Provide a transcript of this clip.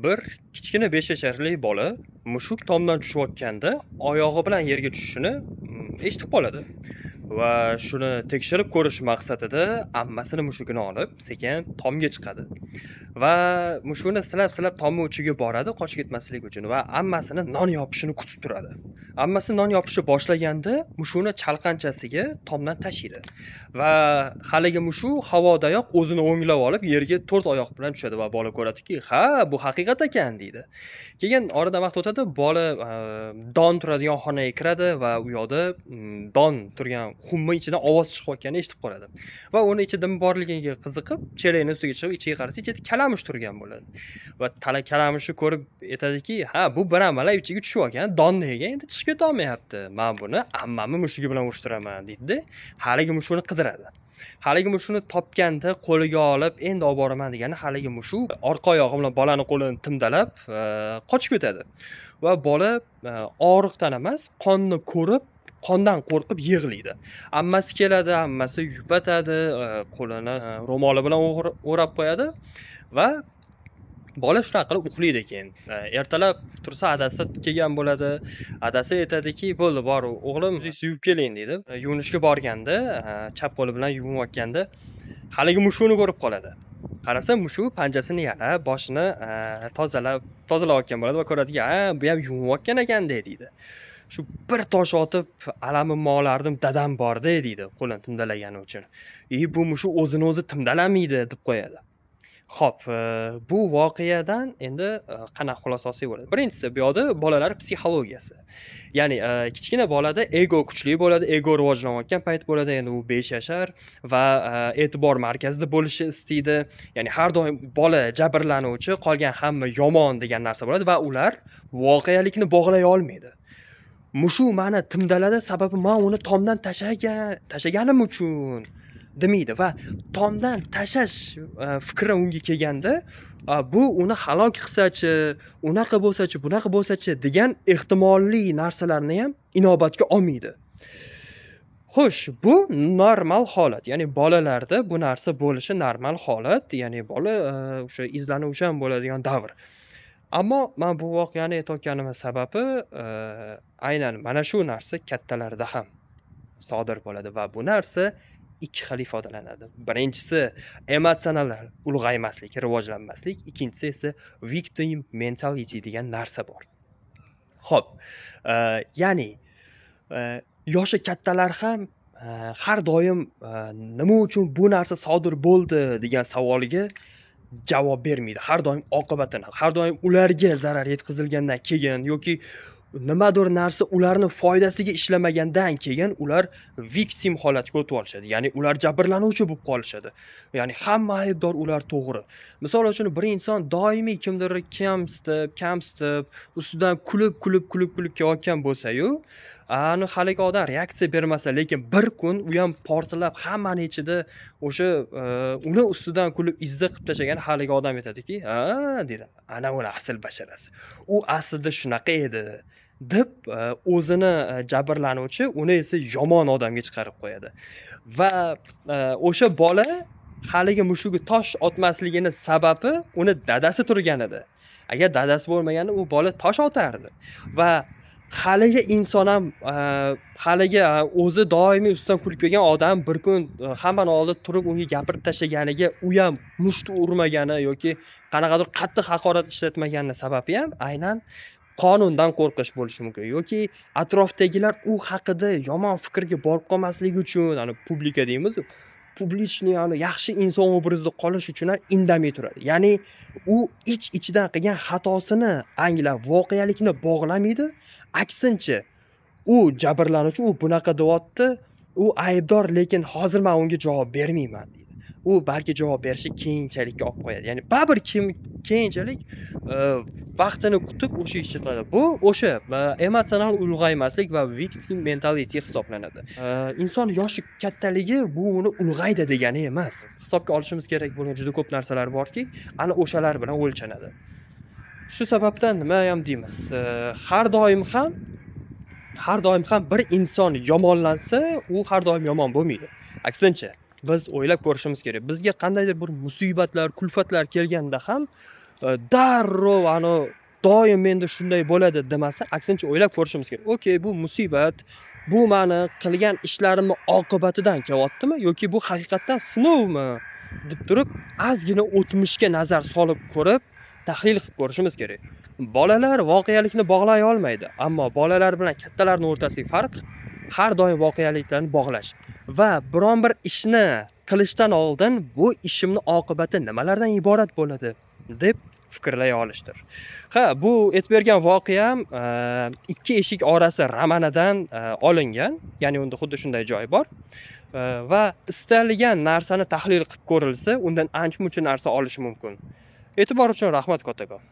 Bir kichkina 5 yasharli bola mushuk tomdan tushayotganda oyog'i bilan yerga tushishini eshitib qoladi va shuni tekshirib ko'rish maqsadida ammasini mushugini olib sekin tomga chiqadi va mushukni silab tomni uchiga boradi qochib ketmaslik uchun va ammasini non yopishini kutib turadi. Ammasi non yopishni boshlaganda mushukni chalqanchasiga tomdan tashiydi va haligi mushuk havodayoq o'zini o'nglab olib yerga 4 oyoq bilan tushadi va bola ko'radiki, ha, bu haqiqat ekan deydi. Keyin oradan vaqt o'tadi, bola don turadigan xonaga kiradi va u yoqda don turgan xumma ichidan ovoz chiqayotganini eshitib qoladi. Va uni ichida nima borligiga qiziqib, chelakni ustiga chiqib ichiga qarasa, ichida kalamush turgan bo'ladi. Va kalamushni ko'rib aytadiki, ha, bu biramalab ichiga tushib olgan, donni yegan, endi chiqib keta olmayapti. Men buni ammamni mushugi bilan urushtiraman deydi-da, haligi mushukni qidiradi. Haligi mushukni topganda qo'liga olib, endi olib boraman deganda haligi mushuk orqa oyog'i bilan bolani qo'lini timdalab qochib ketadi. Va bola og'riqdan emas, qonni ko'rib, qondan qo'rqib yig'laydi. Ammasi keladi, ammasi yupatadi, qo'lini ro'moli bilan o'rab qo'yadi va bola shunaqa qilib uxlaydi. Keyin ertalab tursa adasi kelgan bo'ladi. Adasi aytadiki, bo'ldi, bor o'g'lim, o'zingiz yuvib keling deydi. Yuvinishga borganda, chap qo'li bilan yuvayotganda haligi mushukni ko'rib qoladi. Qarasa, mushuk panjasini yalab, boshini tozalayotgan bo'ladi va ko'radiki, ha, bu ham yuvayotgan ekan-da deydi. Shu bir tosh otib alamimni olardim, dadam borda deydi, qo'lini timdalagani uchun. Bu mushuk o'zini o'zi timdalamaydi deb qo'yadi. Xo'p, bu voqeadan endi qanaqa xulosa olsak bo'ladi? Birinchisi, bu yoqda bolalar psixologiyasi. Ya'ni kichkina bolada ego kuchli bo'ladi, ego rivojlanayotgan payt bo'ladi. Endi u 5 yashar va e'tibor markazida bo'lishni istaydi. Ya'ni har doim bola jabrlanuvchi, qolgan hamma yomon degan narsa bo'ladi va ular voqelikni bog'lay olmaydi. Mushuk meni timdaladi, sababi men uni tomdan tashaganim uchun demaydi va tomdan tashash fikri unga kelganda, bu uni halok qilsachi, unaqa bo'lsachi, bunaqa bo'lsachi degan ehtimolli narsalarni ham inobatga olmaydi. Xo'sh, bu normal holat. Ya'ni bolalarda bu narsa bo'lishi normal holat. Ya'ni bola o'sha izlanuvchan bo'ladigan davr. Ammo men bu voqeani aytayotganim sababi aynan mana shu narsa kattalarda ham sodir bo'ladi va bu narsa ikki xil ifodalanadi. Birinchisi emotsional ulg'aymaslik, rivojlanmaslik, ikkinchisi esa victim mentality degan narsa bor. Xo'p, ya'ni yoshi kattalar ham har doim nima uchun bu narsa sodir bo'ldi degan savoliga javob bermaydi. Har doim oqibatini, har doim ularga zarar yetkazilgandan keyin yoki nimadir narsa ularni foydasiga ishlamagandan keyin ular victim holatiga o'tib olishadi. Ya'ni ular jabrlanuvchi bo'lib qolishadi. Ya'ni hamma aybdor ular to'g'ri. Misol uchun bir inson doimiy kimdir kamsitib, ustidan kulib kelayotgan bo'lsa-yu, ani haligi odam reaksiya bermasa, lekin bir kun u ham portlab hammani ichida o'sha uni ustidan kulib izza qilib tashlagan haligi odam aytadiki, "Ha", deydi, "ana uni asl basharasi. U aslida shunaqa edi" deb o'zini jabrlanuvchi, uni esa yomon odamga chiqarib qo'yadi. Va o'sha bola haligi mushugi tosh otmasligini sababi uni dadasi turgan edi. Agar dadasi bo'lmaganda u bola tosh otardi. Va haligi inson ham haligi o'zi doimiy ustidan kulib kelgan odam bir kun hammani oldida turib unga gapirib tashlaganiga u ham mushti urmagani yoki qanaqadir qattiq haqorat ishlatmagani sababi ham aynan qonundan qo'rqish bo'lishi mumkin yoki atrofdagilar u haqida yomon fikrga borib qolmasligi uchun, ana publika deymiz, publichniy yaxshi inson obrazida qolish uchun ham indamay turadi. Ya'ni u ichidan qilgan xatosini anglab, voqelikni bog'lamaydi. Aksincha, u jabrlanuvchi, u bunaqa deyapti, u aybdor, lekin hozir men unga javob bermayman deydi. U balki javob berishni keyinchalikka olib qo'yadi. Ya'ni baribir keyinchalik vaqtini kutib o'sha ishni qiladi. Bu o'sha emotsional ulg'aymaslik va victim mentality hisoblanadi. Inson yoshi kattaligi bu uni ulg'aydi degani emas. Hisobga olishimiz kerak bo'lgan juda ko'p narsalar borki, ana o'shalar bilan o'lchanadi. Shu sababdan nima ham deymiz, har doim ham bir inson yomonlansa, u har doim yomon bo'lmaydi. Aksincha, biz o'ylab ko'rishimiz kerak. Bizga qandaydir bir musibatlar, kulfatlar kelganda ham darrov doim menda shunday bo'ladi demasdan, aksincha o'ylab ko'rishimiz kerak. Okey, bu musibat, bu meni qilgan ishlarimni oqibatidan kelyaptimi yoki bu haqiqatdan sinovmi deb turib, ozgina o'tmishga nazar solib ko'rib, tahlil qilib ko'rishimiz kerak. Bolalar voqealikni bog'lay olmaydi, ammo bolalar bilan kattalarning o'rtasidagi farq har doim voqealiklarni bog'lash va biron bir ishni qilishdan oldin bu ishimni oqibati nimalardan iborat bo'ladi deb fikrlay olishdir. Bu aytib bergan voqeam ikki eshik orasi romanidan olingan, ya'ni unda xuddi shunday joy bor va istalgan narsani tahlil qilib ko'rilsa, undan ancha-muncha narsa olish mumkin. E'tibor uchun rahmat kattakon.